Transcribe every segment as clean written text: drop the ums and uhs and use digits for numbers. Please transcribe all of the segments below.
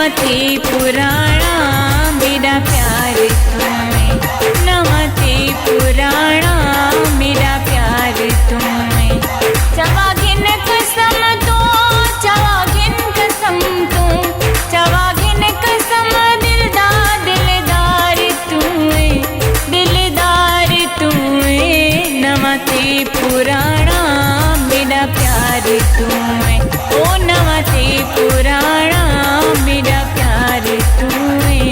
नमते पुराणा मेरा प्यार तुम्हें, नमते पुराणा मेरा प्यार तुम्हें। चवागिन कसम तो, चवागिन कसम तो, चवागिन कसम दिलदार दिलदार तुम्हें, दिलदार तुम्हें। नमते पुराणा मेरा प्यार तुम्हें, ओ नमते पुराणा मेरा प्यार तुम्हें।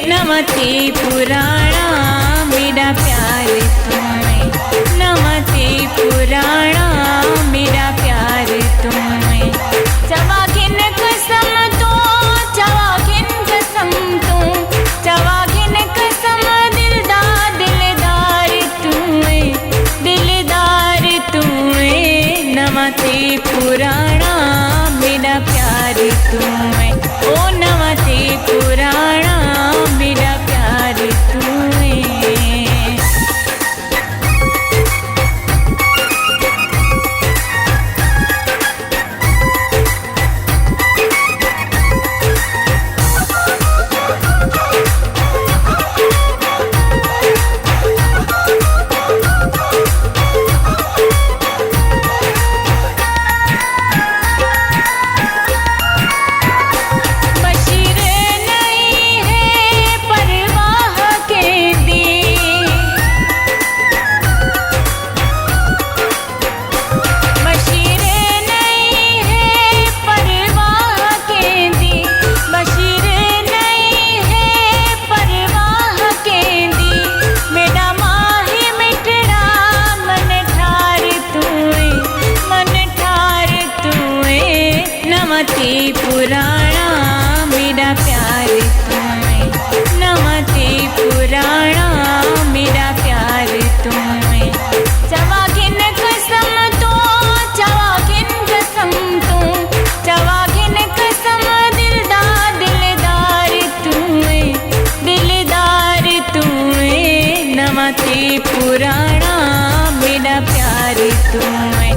नमते पुराणा मेरा प्यार तुम्हें, नमते पुराणा मेरा प्यार तुम्हें। चवागिन कसम तो, चवागिन कसम तो, चवागिन कसम दिलदार दिलदार तुम्हें, दिलदार तुम्हें। नमते पुराणा मेरा प्यार तुम्हें, ओ नमते पुराणा मेरा प्यार तुम्हें। नमते पुराणा मेरा प्यार तुम्हें, नमते पुराणा मेरा प्यार तुम्हें। चवागिन कसम तो, चवागिन कसम तो, चवागिन कसम दिलदार दिलदार तुम्हें, दिलदार तुम्हें। नमते पुराणा मेरा प्यार तुम्हें,